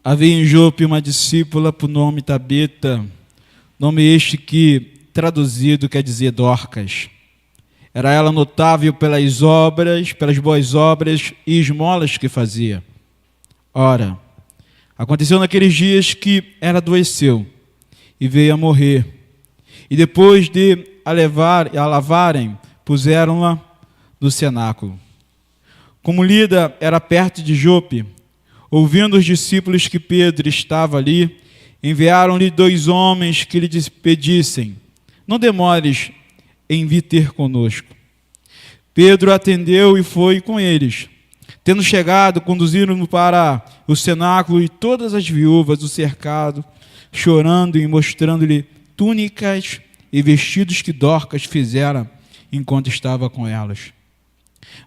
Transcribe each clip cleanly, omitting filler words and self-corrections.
Havia em Jope uma discípula por nome Tabita, nome este que, traduzido, quer dizer Dorcas. Era ela notável pelas boas obras e esmolas que fazia. Ora, aconteceu naqueles dias que ela adoeceu e veio a morrer. E depois de a lavarem, puseram-la no cenáculo. Como Lida era perto de Jope, ouvindo os discípulos que Pedro estava ali, enviaram-lhe 2 homens que lhe pedissem: não demores em vir ter conosco. Pedro atendeu e foi com eles. Tendo chegado, conduziram-no para o cenáculo e todas as viúvas o cercado, chorando e mostrando-lhe túnicas e vestidos que Dorcas fizera enquanto estava com elas.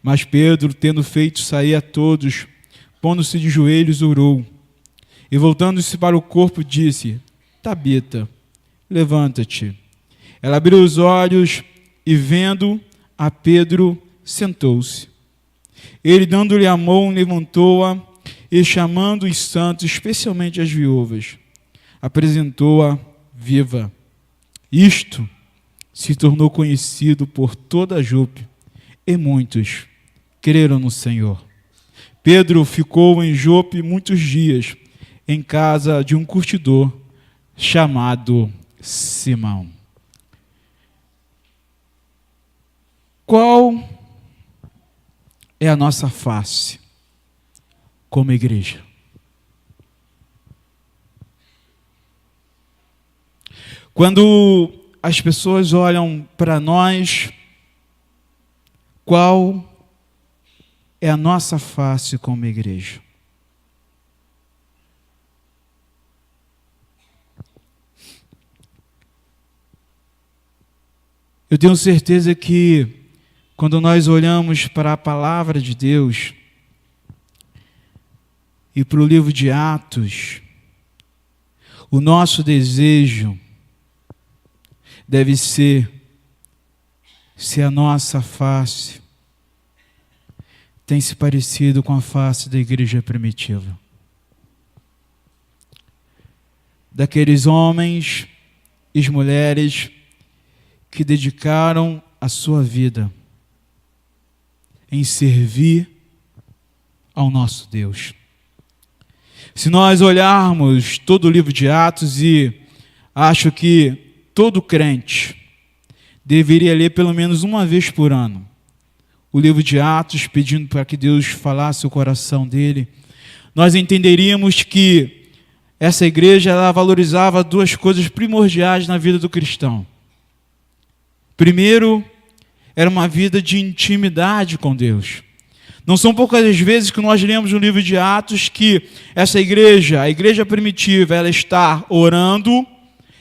Mas Pedro, tendo feito sair a todos, pondo-se de joelhos, orou. E voltando-se para o corpo, disse: Tabita, levanta-te. Ela abriu os olhos e, vendo a Pedro, sentou-se. Ele, dando-lhe a mão, levantou-a e, chamando os santos, especialmente as viúvas, apresentou-a viva. Isto se tornou conhecido por toda a Jope, e muitos creram no Senhor. Pedro ficou em Jope muitos dias, em casa de um curtidor chamado Simão. Qual é a nossa face como igreja? Quando as pessoas olham para nós, qual é a nossa face como igreja? Eu tenho certeza que quando nós olhamos para a palavra de Deus e para o livro de Atos, o nosso desejo deve ser se a nossa face tem se parecido com a face da igreja primitiva. Daqueles homens e mulheres que dedicaram a sua vida em servir ao nosso Deus. Se nós olharmos todo o livro de Atos, e acho que todo crente deveria ler pelo menos uma vez por ano o livro de Atos, pedindo para que Deus falasse o coração dele, nós entenderíamos que essa igreja ela valorizava 2 coisas primordiais na vida do cristão. Primeiro, era uma vida de intimidade com Deus. Não são poucas as vezes que nós lemos no livro de Atos que essa igreja, a igreja primitiva, ela está orando,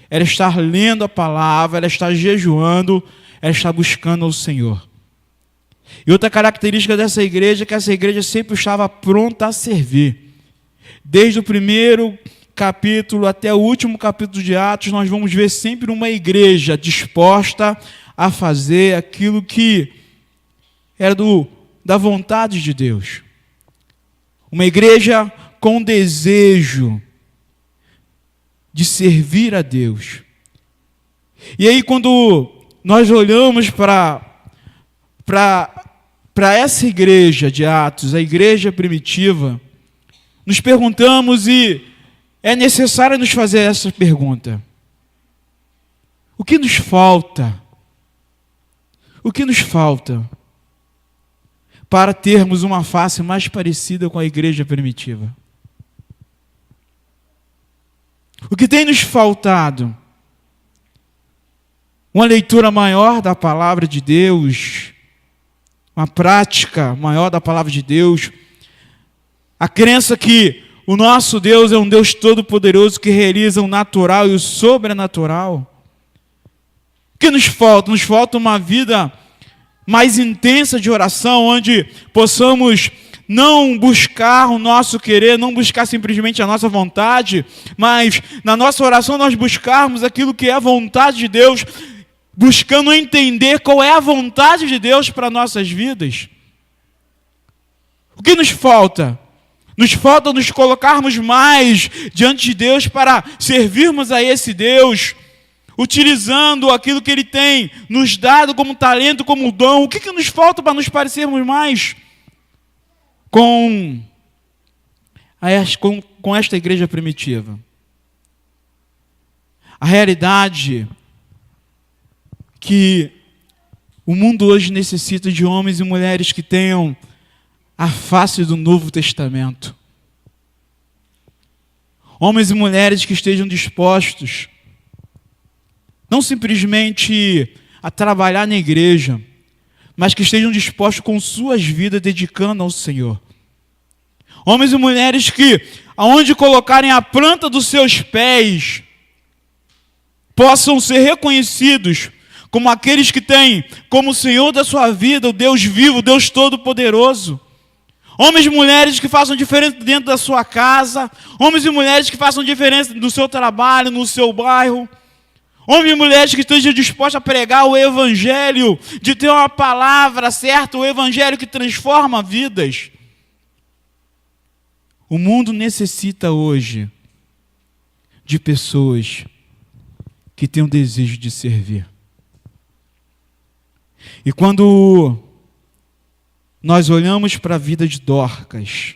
ela está lendo a palavra, ela está jejuando, ela está buscando ao Senhor. E outra característica dessa igreja é que essa igreja sempre estava pronta a servir. Desde o primeiro capítulo até o último capítulo de Atos, nós vamos ver sempre uma igreja disposta a fazer aquilo que era da vontade de Deus. Uma igreja com desejo de servir a Deus. E aí, quando nós olhamos para essa igreja de Atos, a igreja primitiva, nos perguntamos, e é necessário nos fazer essa pergunta: o que nos falta? O que nos falta para termos uma face mais parecida com a igreja primitiva? O que tem nos faltado? Uma leitura maior da palavra de Deus, uma prática maior da palavra de Deus, a crença que o nosso Deus é um Deus todo-poderoso que realiza o natural e o sobrenatural. O que nos falta? Nos falta uma vida mais intensa de oração, onde possamos não buscar o nosso querer, não buscar simplesmente a nossa vontade, mas na nossa oração nós buscarmos aquilo que é a vontade de Deus, buscando entender qual é a vontade de Deus para nossas vidas. O que nos falta? Nos falta nos colocarmos mais diante de Deus para servirmos a esse Deus, utilizando aquilo que Ele tem nos dado como talento, como dom. O que nos falta para nos parecermos mais com esta igreja primitiva? A realidade que o mundo hoje necessita de homens e mulheres que tenham a face do Novo Testamento. Homens e mulheres que estejam dispostos não simplesmente a trabalhar na igreja, mas que estejam dispostos com suas vidas dedicando ao Senhor. Homens e mulheres que, aonde colocarem a planta dos seus pés, possam ser reconhecidos como aqueles que têm como Senhor da sua vida o Deus vivo, o Deus Todo-Poderoso. Homens e mulheres que façam diferença dentro da sua casa, homens e mulheres que façam diferença no seu trabalho, no seu bairro. Homens e mulheres que estejam dispostos a pregar o Evangelho, de ter uma palavra certa, o Evangelho que transforma vidas. O mundo necessita hoje de pessoas que têm o desejo de servir. E quando nós olhamos para a vida de Dorcas,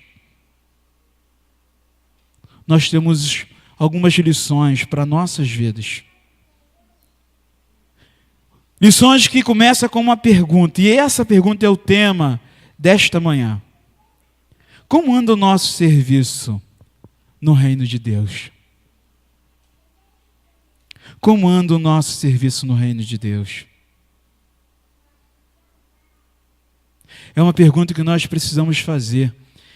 nós temos algumas lições para nossas vidas. Lições que começam com uma pergunta, e essa pergunta é o tema desta manhã. Como anda o nosso serviço no reino de Deus? Como anda o nosso serviço no reino de Deus? É uma pergunta que nós precisamos fazer.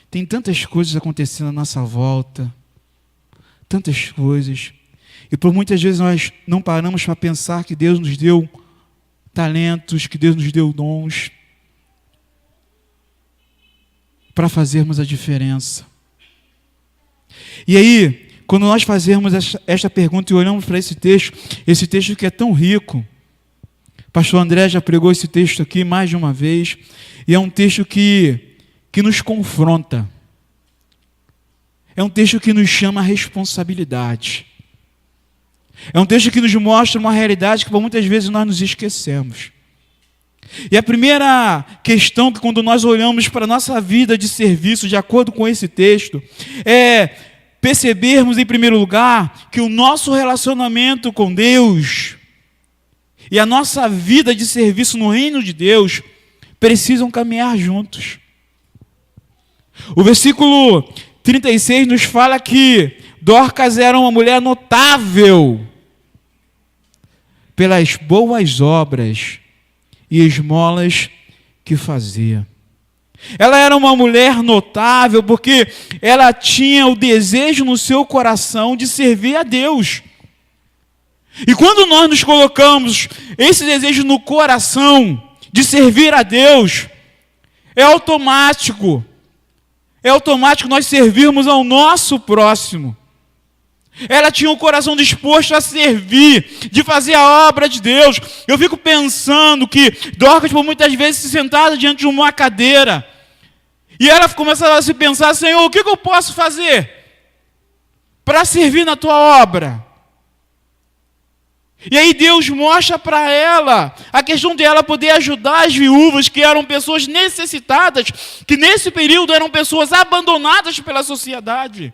Tem tantas coisas acontecendo à nossa volta, tantas coisas, e por muitas vezes nós não paramos para pensar que Deus nos deu talentos, que Deus nos deu dons para fazermos a diferença. E aí, quando nós fazemos esta pergunta e olhamos para esse texto que é tão rico, pastor André já pregou esse texto aqui mais de uma vez, e é um texto que nos confronta. É um texto que nos chama a responsabilidade. É um texto que nos mostra uma realidade que por muitas vezes nós nos esquecemos. E a primeira questão que quando nós olhamos para a nossa vida de serviço, de acordo com esse texto, é percebermos em primeiro lugar que o nosso relacionamento com Deus e a nossa vida de serviço no reino de Deus precisam caminhar juntos. O versículo 36 nos fala que Dorcas era uma mulher notável pelas boas obras e esmolas que fazia. Ela era uma mulher notável porque ela tinha o desejo no seu coração de servir a Deus. E quando nós nos colocamos esse desejo no coração de servir a Deus, é automático nós servirmos ao nosso próximo. Ela tinha o coração disposto a servir, de fazer a obra de Deus. Eu fico pensando que Dorcas, por muitas vezes, se sentava diante de uma cadeira, e ela começava a se pensar: Senhor, o que eu posso fazer para servir na tua obra? E aí Deus mostra para ela a questão dela poder ajudar as viúvas, que eram pessoas necessitadas, que nesse período eram pessoas abandonadas pela sociedade.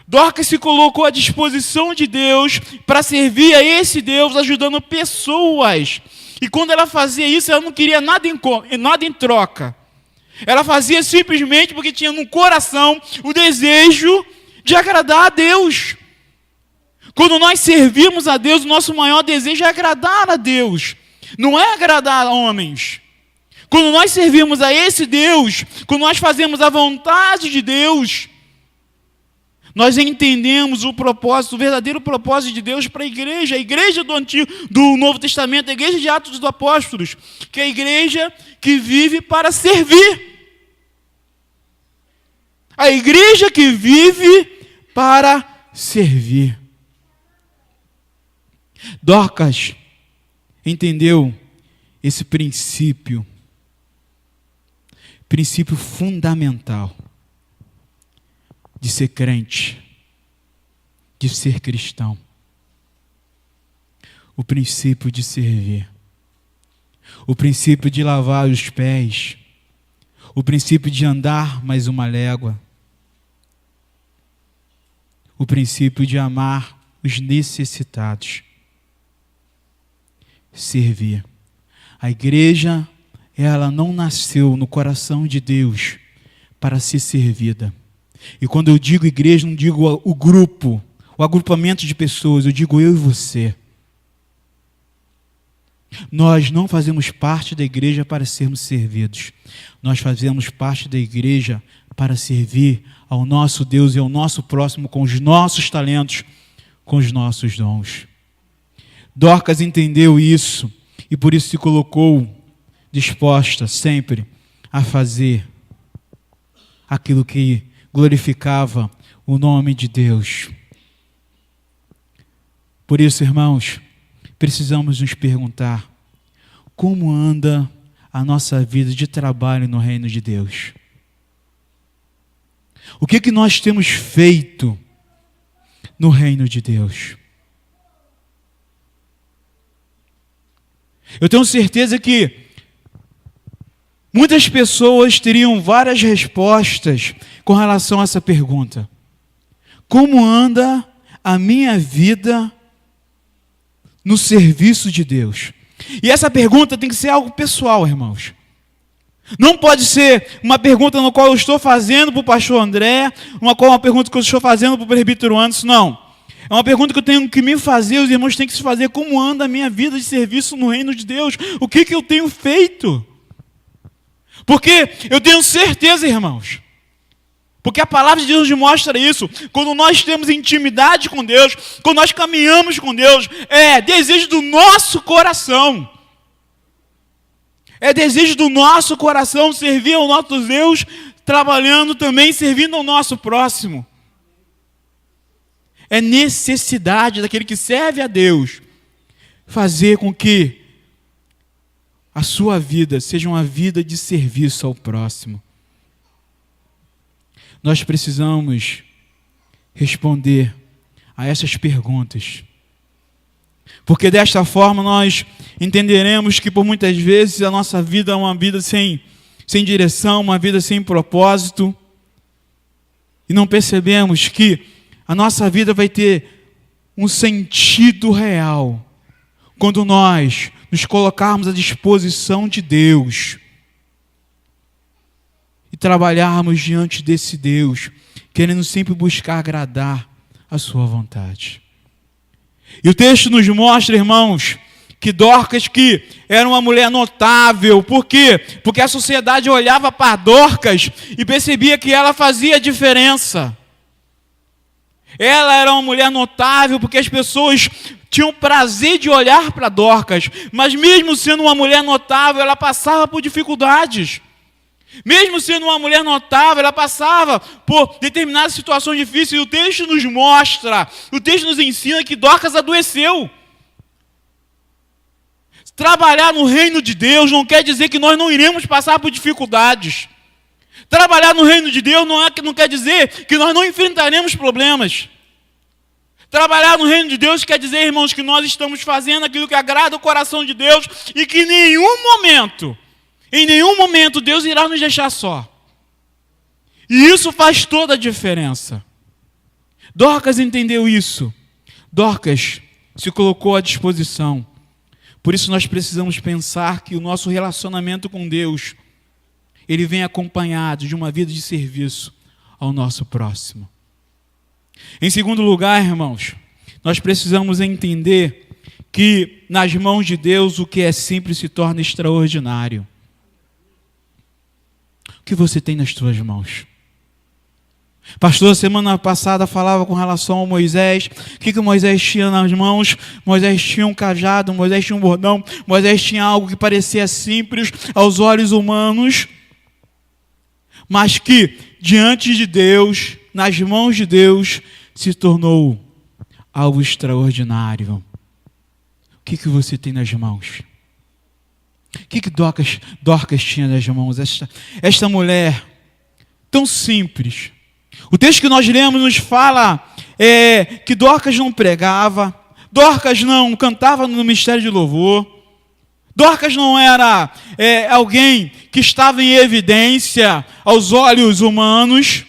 Dorcas se colocou à disposição de Deus para servir a esse Deus, ajudando pessoas. E quando ela fazia isso, ela não queria nada em troca. Ela fazia simplesmente porque tinha no coração o desejo de agradar a Deus. Quando nós servimos a Deus, o nosso maior desejo é agradar a Deus, não é agradar a homens. Quando nós servimos a esse Deus, quando nós fazemos a vontade de Deus, nós entendemos o propósito, o verdadeiro propósito de Deus para a igreja do Novo Testamento, a igreja de Atos dos Apóstolos, que é a igreja que vive para servir. A igreja que vive para servir. Dorcas entendeu esse princípio. princípio fundamental de ser crente, de ser cristão. O princípio de servir. O princípio de lavar os pés. O princípio de andar mais uma légua. O princípio de amar os necessitados. Servir. A igreja, ela não nasceu no coração de Deus para ser servida. E quando eu digo igreja, não digo o grupo, o agrupamento de pessoas, eu digo eu e você. Nós não fazemos parte da igreja para sermos servidos. Nós fazemos parte da igreja para servir ao nosso Deus e ao nosso próximo com os nossos talentos, com os nossos dons. Dorcas entendeu isso e por isso se colocou disposta sempre a fazer aquilo que glorificava o nome de Deus. Por isso, irmãos, precisamos nos perguntar como anda a nossa vida de trabalho no reino de Deus. O que nós temos feito no reino de Deus? Eu tenho certeza que muitas pessoas teriam várias respostas com relação a essa pergunta. Como anda a minha vida no serviço de Deus? E essa pergunta tem que ser algo pessoal, irmãos. Não pode ser uma pergunta no qual eu estou fazendo para o pastor André, uma pergunta que eu estou fazendo para o presbítero Anderson, não. É uma pergunta que eu tenho que me fazer, os irmãos têm que se fazer. Como anda a minha vida de serviço no reino de Deus? O que eu tenho feito? Porque eu tenho certeza, irmãos, porque a palavra de Deus nos mostra isso. Quando nós temos intimidade com Deus, quando nós caminhamos com Deus, é desejo do nosso coração. É desejo do nosso coração servir ao nosso Deus, trabalhando também, servindo ao nosso próximo. É necessidade daquele que serve a Deus fazer com que a sua vida seja uma vida de serviço ao próximo. Nós precisamos responder a essas perguntas. Porque desta forma nós entenderemos que por muitas vezes a nossa vida é uma vida sem direção, uma vida sem propósito. E não percebemos que a nossa vida vai ter um sentido real quando nós nos colocarmos à disposição de Deus e trabalharmos diante desse Deus, querendo sempre buscar agradar a sua vontade. E o texto nos mostra, irmãos, que Dorcas, que era uma mulher notável. Por quê? Porque a sociedade olhava para Dorcas e percebia que ela fazia diferença. Ela era uma mulher notável porque as pessoas tinham prazer de olhar para Dorcas. Mas mesmo sendo uma mulher notável, ela passava por dificuldades. Mesmo sendo uma mulher notável, ela passava por determinadas situações difíceis. E o texto nos mostra, o texto nos ensina que Dorcas adoeceu. Trabalhar no reino de Deus não quer dizer que nós não iremos passar por dificuldades. Trabalhar no reino de Deus não quer dizer que nós não enfrentaremos problemas. Trabalhar no reino de Deus quer dizer, irmãos, que nós estamos fazendo aquilo que agrada o coração de Deus e que em nenhum momento Deus irá nos deixar só. E isso faz toda a diferença. Dorcas entendeu isso. Dorcas se colocou à disposição. Por isso nós precisamos pensar que o nosso relacionamento com Deus, ele vem acompanhado de uma vida de serviço ao nosso próximo. Em segundo lugar, irmãos, nós precisamos entender que nas mãos de Deus o que é simples se torna extraordinário. O que você tem nas suas mãos? Pastor, semana passada falava com relação a Moisés. O que Moisés tinha nas mãos? Moisés tinha um cajado, Moisés tinha um bordão, Moisés tinha algo que parecia simples aos olhos humanos, mas que diante de Deus, nas mãos de Deus, se tornou algo extraordinário. O que você tem nas mãos? O que Dorcas tinha nas mãos? Esta mulher tão simples. O texto que nós lemos nos fala que Dorcas não pregava, Dorcas não cantava no ministério de louvor, Dorcas não era alguém que estava em evidência aos olhos humanos,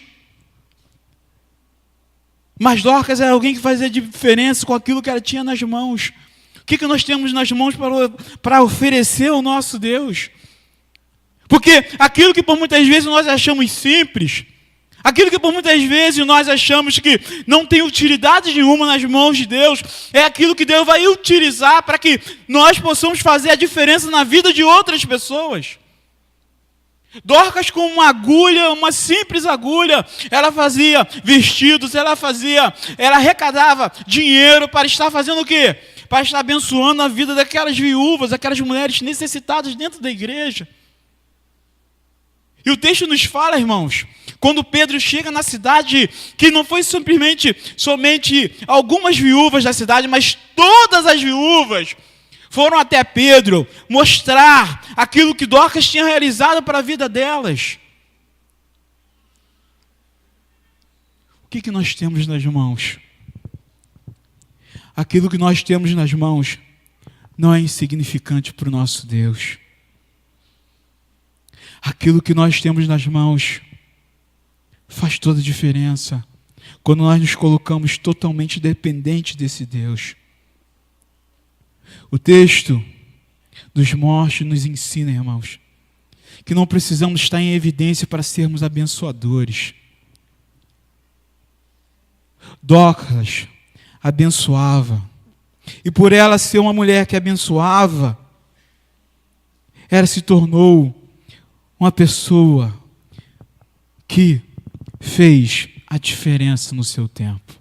mas Dorcas era alguém que fazia diferença com aquilo que ela tinha nas mãos. O que nós temos nas mãos para oferecer ao nosso Deus? Porque aquilo que por muitas vezes nós achamos simples, aquilo que por muitas vezes nós achamos que não tem utilidade nenhuma nas mãos de Deus, é aquilo que Deus vai utilizar para que nós possamos fazer a diferença na vida de outras pessoas. Dorcas, com uma agulha, uma simples agulha, ela fazia vestidos, ela arrecadava dinheiro para estar fazendo o quê? Para estar abençoando a vida daquelas viúvas, aquelas mulheres necessitadas dentro da igreja. E o texto nos fala, irmãos, quando Pedro chega na cidade, que não foi somente algumas viúvas da cidade, mas todas as viúvas foram até Pedro mostrar aquilo que Dorcas tinha realizado para a vida delas. O que nós temos nas mãos? Aquilo que nós temos nas mãos não é insignificante para o nosso Deus. Aquilo que nós temos nas mãos faz toda a diferença quando nós nos colocamos totalmente dependentes desse Deus. O texto dos mortos nos ensina, irmãos, que não precisamos estar em evidência para sermos abençoadores. Dorcas abençoava, e por ela ser uma mulher que abençoava, ela se tornou uma pessoa que fez a diferença no seu tempo.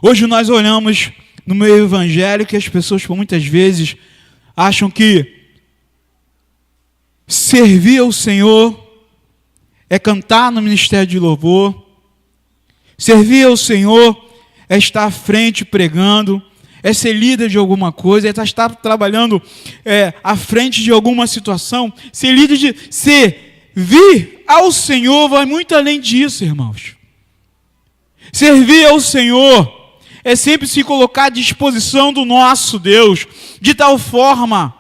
Hoje nós olhamos no meio evangélico que as pessoas por muitas vezes acham que servir ao Senhor é cantar no ministério de louvor, servir ao Senhor é estar à frente pregando, é ser líder de alguma coisa, é estar trabalhando à frente de alguma situação. Ser líder de servir ao Senhor vai muito além disso, irmãos. Servir ao Senhor é sempre se colocar à disposição do nosso Deus, de tal forma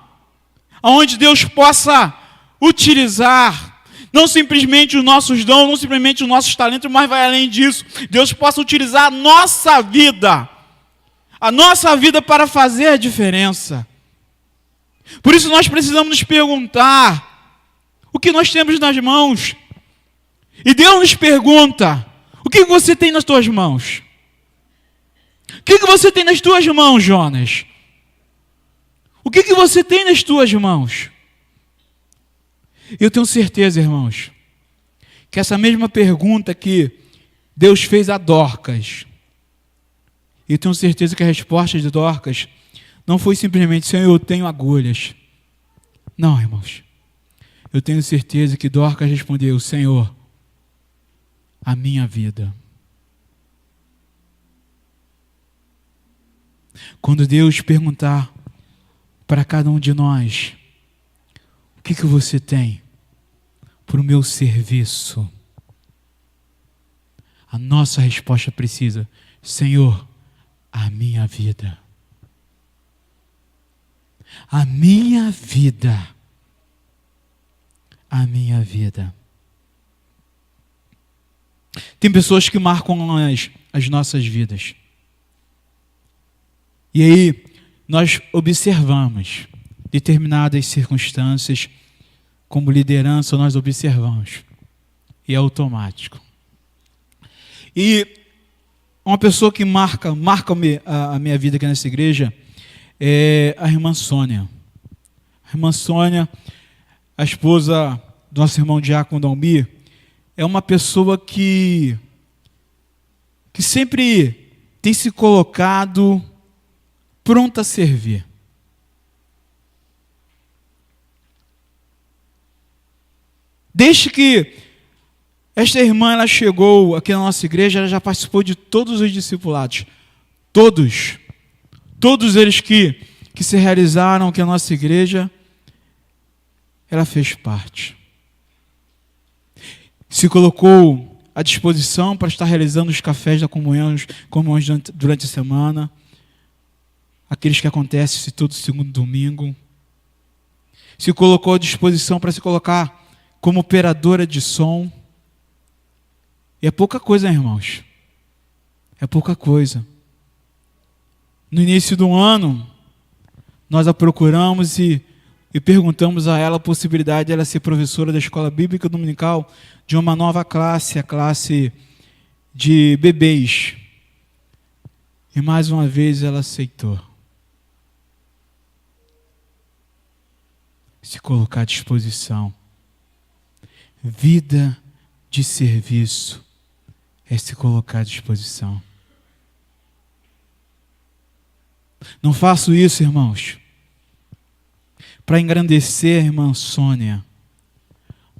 onde Deus possa utilizar não simplesmente os nossos dons, não simplesmente os nossos talentos, mas vai além disso. Deus possa utilizar a nossa vida para fazer a diferença. Por isso nós precisamos nos perguntar o que nós temos nas mãos. E Deus nos pergunta: o que você tem nas tuas mãos? O que você tem nas tuas mãos, Jonas? O que você tem nas tuas mãos? Eu tenho certeza, irmãos, que essa mesma pergunta que Deus fez a Dorcas, eu tenho certeza que a resposta de Dorcas não foi simplesmente: Senhor, eu tenho agulhas. Não, irmãos. Eu tenho certeza que Dorcas respondeu: Senhor, a minha vida. Quando Deus perguntar para cada um de nós: o que você tem para o meu serviço? A nossa resposta precisa: Senhor, a minha vida. A minha vida. A minha vida. Tem pessoas que marcam as nossas vidas. E aí, nós observamos determinadas circunstâncias, como liderança, nós observamos. E é automático. E uma pessoa que marca a minha vida aqui nessa igreja é a irmã Sônia. A irmã Sônia, a esposa do nosso irmão Diácono Dalmir, é uma pessoa que sempre tem se colocado pronta a servir. Desde que esta irmã ela chegou aqui na nossa igreja, ela já participou de todos os discipulados. Todos eles que que se realizaram aqui na nossa igreja, ela fez parte. Se colocou à disposição para estar realizando os cafés da comunhão durante a semana, aqueles que acontecem todo segundo domingo. Se colocou à disposição para se colocar como operadora de som. E é pouca coisa, irmãos. É pouca coisa. No início do ano, nós a procuramos e perguntamos a ela a possibilidade de ela ser professora da Escola Bíblica Dominical de uma nova classe, a classe de bebês. E mais uma vez ela aceitou. Se colocar à disposição. Vida de serviço é se colocar à disposição. Não faço isso, irmãos, para engrandecer a irmã Sônia,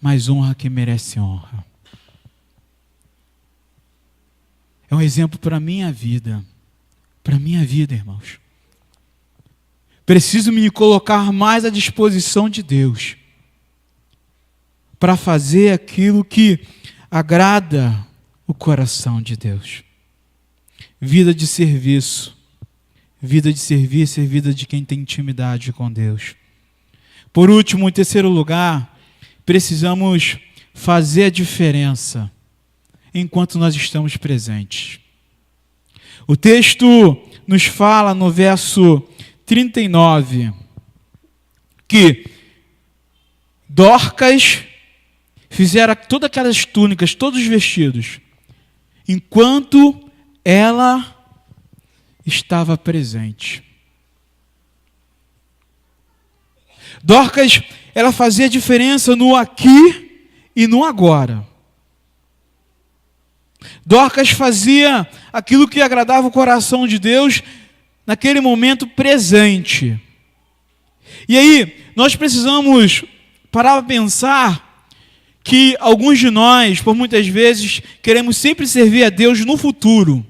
mas honra quem merece honra. É um exemplo para a minha vida. Para a minha vida, irmãos. Preciso me colocar mais à disposição de Deus para fazer aquilo que agrada o coração de Deus. Vida de serviço. Vida de serviço é vida de quem tem intimidade com Deus. Por último, em terceiro lugar, precisamos fazer a diferença enquanto nós estamos presentes. O texto nos fala no verso 39 que Dorcas fizera todas aquelas túnicas, todos os vestidos, enquanto ela estava presente. Dorcas, ela fazia diferença no aqui e no agora. Dorcas fazia aquilo que agradava o coração de Deus naquele momento presente. E aí, nós precisamos parar para pensar que alguns de nós, por muitas vezes, queremos sempre servir a Deus no futuro.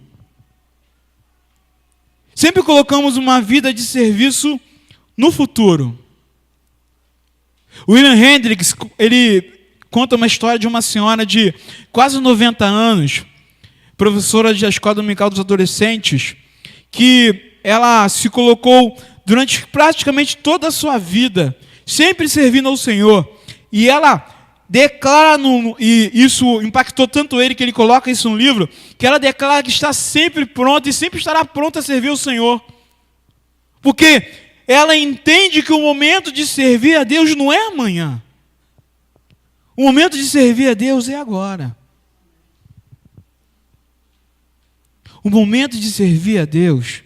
Sempre colocamos uma vida de serviço no futuro. William Hendricks, ele conta uma história de uma senhora de quase 90 anos, professora da Escola Dominical dos Adolescentes, que ela se colocou durante praticamente toda a sua vida, sempre servindo ao Senhor. E ela declara, e isso impactou tanto ele, que ele coloca isso no livro, que ela declara que está sempre pronta e sempre estará pronta a servir ao Senhor. Porque ela entende que o momento de servir a Deus não é amanhã. O momento de servir a Deus é agora. O momento de servir a Deus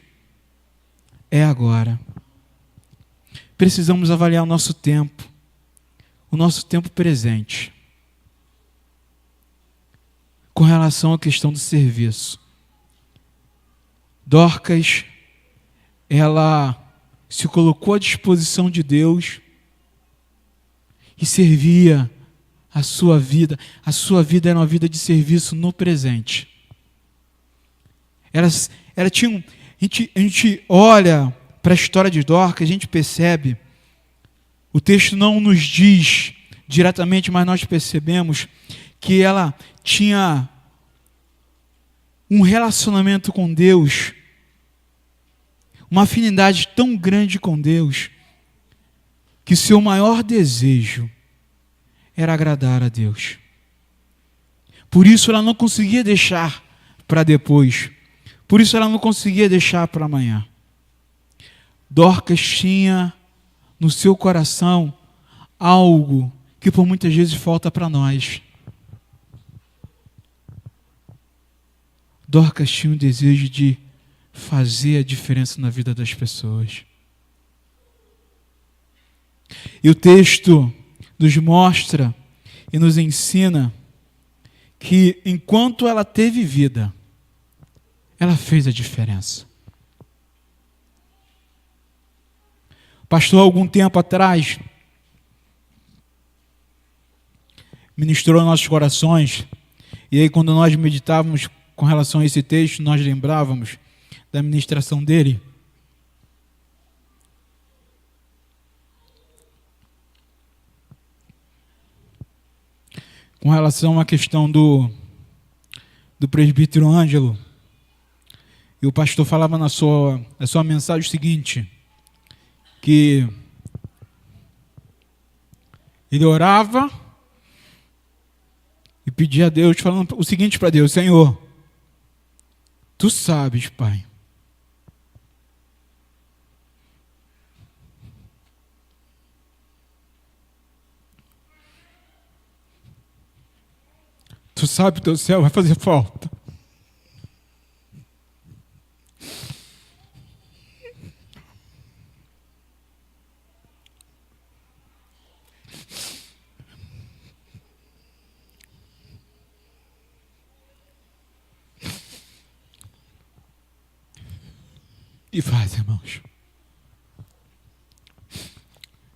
é agora. Precisamos avaliar o nosso tempo presente, com relação à questão do serviço. Dorcas, ela se colocou à disposição de Deus e servia a sua vida. A sua vida era uma vida de serviço no presente. Ela tinha a gente olha para a história de Dorcas, a gente percebe, o texto não nos diz diretamente, mas nós percebemos que ela tinha um relacionamento com Deus, uma afinidade tão grande com Deus, que seu maior desejo era agradar a Deus. Por isso ela não conseguia deixar para depois. Por isso ela não conseguia deixar para amanhã. Dorcas tinha no seu coração algo que por muitas vezes falta para nós. Dorcas tinha o desejo de fazer a diferença na vida das pessoas. E o texto nos mostra e nos ensina que enquanto ela teve vida, ela fez a diferença. Pastor, algum tempo atrás, ministrou nossos corações, e aí quando nós meditávamos com relação a esse texto, nós lembrávamos da ministração dele. com relação à questão do presbítero Ângelo. E o pastor falava na sua mensagem o seguinte, que ele orava e pedia a Deus, falando o seguinte para Deus: Senhor, Tu sabes, Pai, Tu sabe que teu céu vai fazer falta. E faz, irmãos.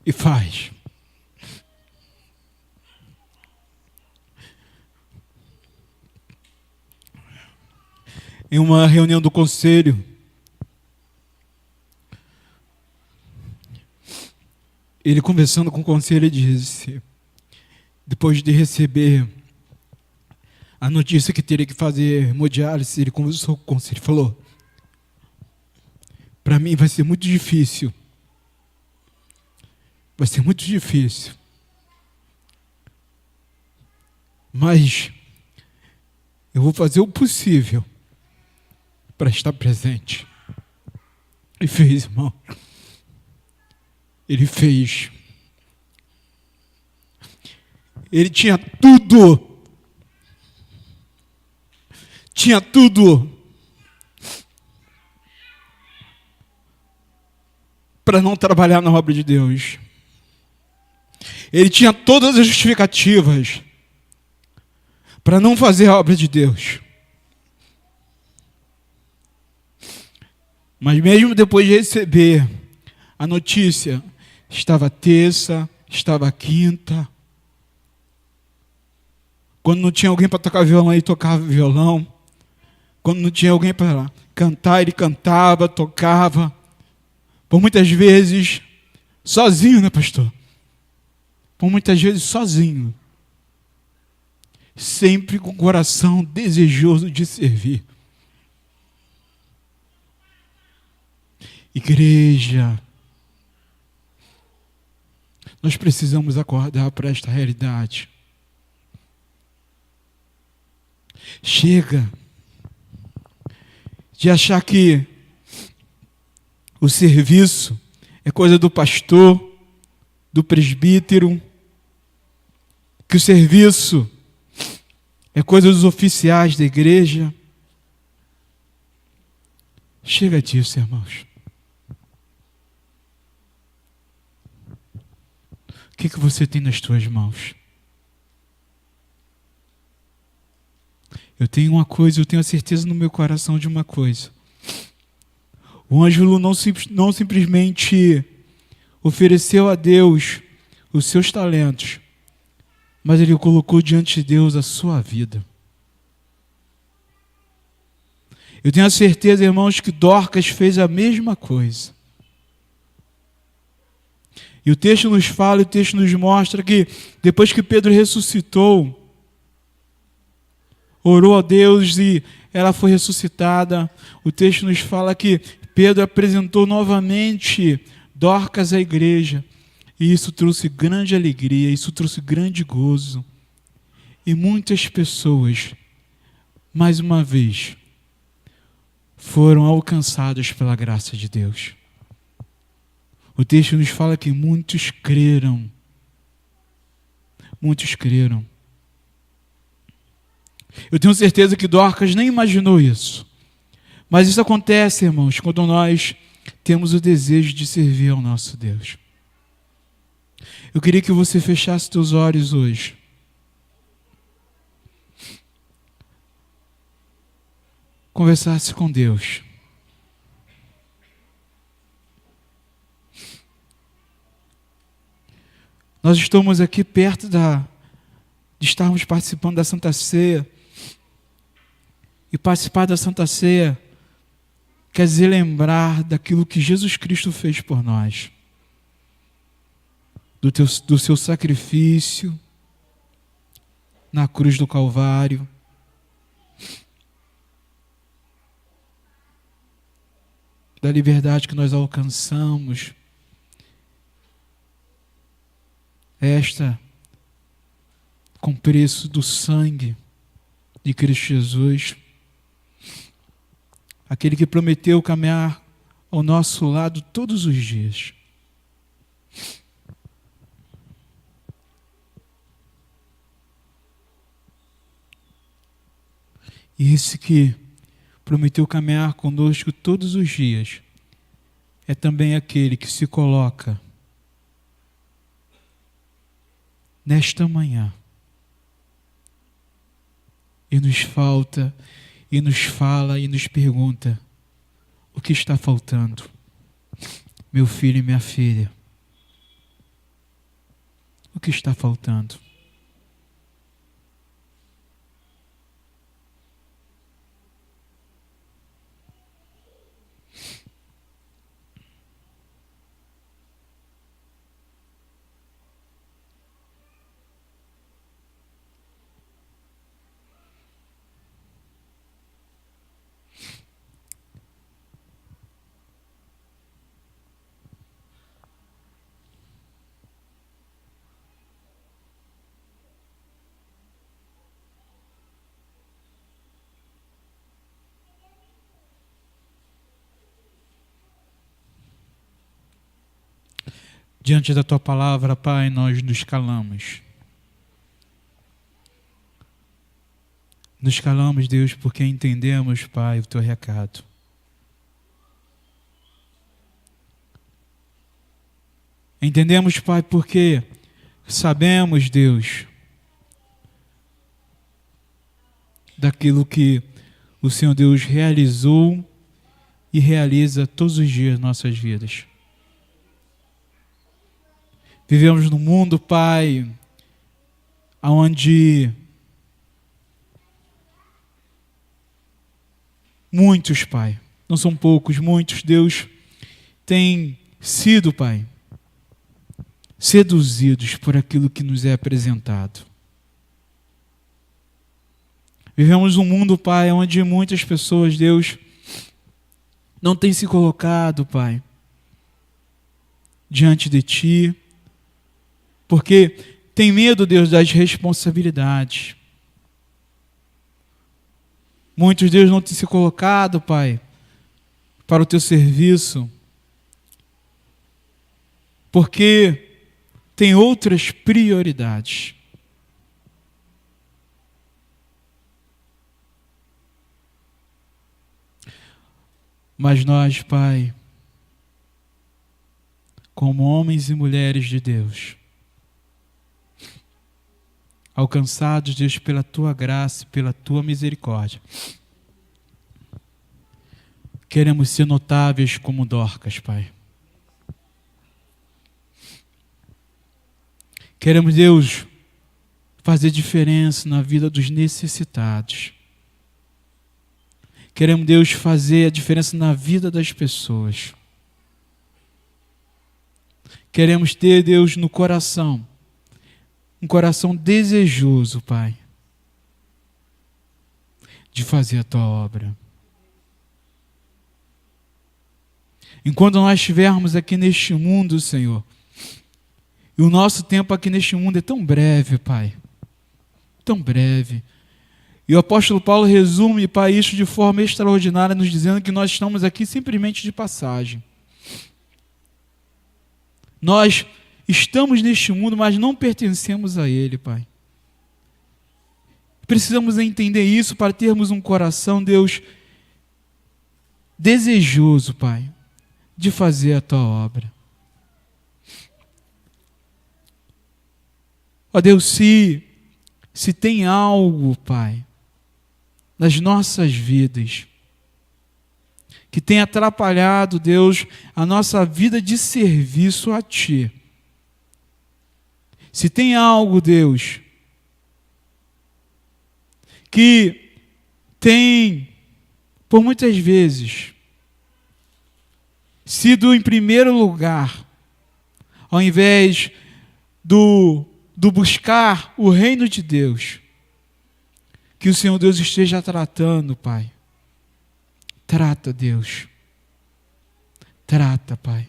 E faz. Em uma reunião do conselho, ele conversando com o conselho, ele disse, depois de receber a notícia que teria que fazer hemodiálise, ele conversou com o conselho e falou: para mim vai ser muito difícil. Vai ser muito difícil. Mas eu vou fazer o possível para estar presente. E fez, irmão. Ele fez. Ele tinha tudo. Tinha tudo para não trabalhar na obra de Deus. Ele tinha todas as justificativas para não fazer a obra de Deus. Mas mesmo depois de receber a notícia, estava terça, estava quinta. Quando não tinha alguém para tocar violão, ele tocava violão. Quando não tinha alguém para cantar, ele cantava, tocava. Por muitas vezes, sozinho, né, pastor? Por muitas vezes, sozinho. Sempre com o coração desejoso de servir. Igreja, nós precisamos acordar para esta realidade. Chega de achar que o serviço é coisa do pastor, do presbítero, que o serviço é coisa dos oficiais da igreja. Chega disso, irmãos. O que você tem nas tuas mãos? Eu tenho uma coisa, eu tenho a certeza no meu coração de uma coisa. O Ângelo não simplesmente ofereceu a Deus os seus talentos, mas ele colocou diante de Deus a sua vida. Eu tenho a certeza, irmãos, que Dorcas fez a mesma coisa. E o texto nos fala, o texto nos mostra que depois que Pedro ressuscitou, orou a Deus e ela foi ressuscitada. O texto nos fala que Pedro apresentou novamente Dorcas à igreja. E isso trouxe grande alegria, isso trouxe grande gozo. E muitas pessoas, mais uma vez, foram alcançadas pela graça de Deus. O texto nos fala que muitos creram. Muitos creram. Eu tenho certeza que Dorcas nem imaginou isso. Mas isso acontece, irmãos, quando nós temos o desejo de servir ao nosso Deus. Eu queria que você fechasse seus olhos hoje. Conversasse com Deus. Nós estamos aqui perto de estarmos participando da Santa Ceia. E participar da Santa Ceia quer dizer lembrar daquilo que Jesus Cristo fez por nós. Do seu sacrifício, na cruz do Calvário. Da liberdade que nós alcançamos, esta com preço do sangue de Cristo Jesus, aquele que prometeu caminhar ao nosso lado todos os dias. E esse que prometeu caminhar conosco todos os dias é também aquele que se coloca nesta manhã e nos falta, e nos fala, e nos pergunta: o que está faltando? Meu filho e minha filha, o que está faltando? Diante da Tua palavra, Pai, nós nos calamos. Nos calamos, Deus, porque entendemos, Pai, o Teu recado. Entendemos, Pai, porque sabemos, Deus, daquilo que o Senhor Deus realizou e realiza todos os dias em nossas vidas. Vivemos num mundo, Pai, onde muitos, Pai, não são poucos, muitos, Deus, têm sido, Pai, seduzidos por aquilo que nos é apresentado. Vivemos um mundo, Pai, onde muitas pessoas, Deus, não têm se colocado, Pai, diante de Ti, porque tem medo, Deus, das responsabilidades. Muitos, Deus, não têm se colocado, Pai, para o Teu serviço, porque tem outras prioridades. Mas nós, Pai, como homens e mulheres de Deus, alcançados, Deus, pela Tua graça e pela Tua misericórdia, queremos ser notáveis como Dorcas, Pai. Queremos, Deus, fazer diferença na vida dos necessitados. Queremos, Deus, fazer a diferença na vida das pessoas. Queremos ter, Deus, no coração, um coração desejoso, Pai, de fazer a Tua obra. Enquanto nós estivermos aqui neste mundo, Senhor, e o nosso tempo aqui neste mundo é tão breve, Pai, tão breve. E o apóstolo Paulo resume, Pai, isso de forma extraordinária, nos dizendo que nós estamos aqui simplesmente de passagem. Nós estamos neste mundo, mas não pertencemos a ele, Pai. Precisamos entender isso para termos um coração, Deus, desejoso, Pai, de fazer a Tua obra. Ó Deus, se tem algo, Pai, nas nossas vidas que tem atrapalhado, Deus, a nossa vida de serviço a Ti. Se tem algo, Deus, que tem, por muitas vezes, sido em primeiro lugar, ao invés do buscar o reino de Deus, que o Senhor Deus esteja tratando, Pai. Trata, Deus. Trata, Pai.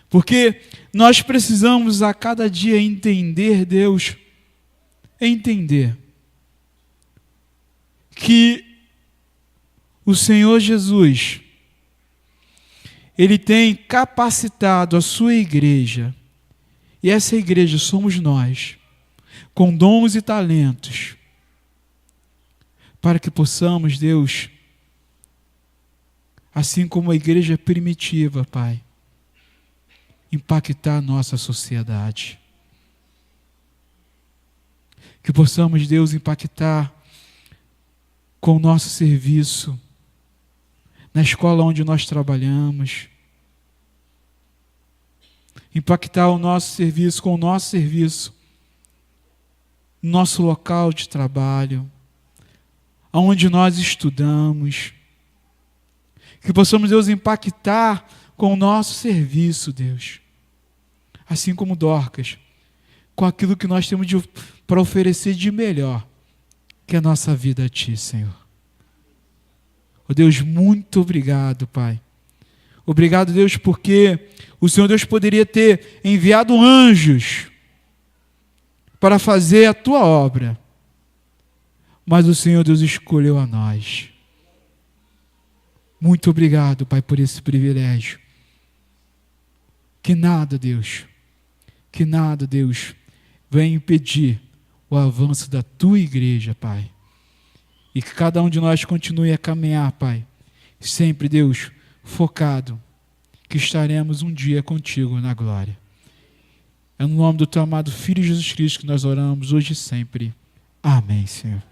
Porque nós precisamos a cada dia entender, Deus, entender que o Senhor Jesus, Ele tem capacitado a sua igreja, e essa igreja somos nós, com dons e talentos, para que possamos, Deus, assim como a igreja primitiva, Pai, impactar a nossa sociedade. Que possamos, Deus, impactar com o nosso serviço, na escola onde nós trabalhamos, impactar o nosso serviço com o nosso serviço, no nosso local de trabalho, aonde nós estudamos. Que possamos, Deus, impactar com o nosso serviço, Deus. Assim como Dorcas, com aquilo que nós temos para oferecer de melhor, que é a nossa vida a Ti, Senhor. Oh Deus, muito obrigado, Pai. Obrigado, Deus, porque o Senhor Deus poderia ter enviado anjos para fazer a Tua obra, mas o Senhor Deus escolheu a nós. Muito obrigado, Pai, por esse privilégio. Que nada, Deus, venha impedir o avanço da Tua igreja, Pai. E que cada um de nós continue a caminhar, Pai, sempre, Deus, focado, que estaremos um dia contigo na glória. É no nome do Teu amado Filho Jesus Cristo que nós oramos hoje e sempre. Amém, Senhor.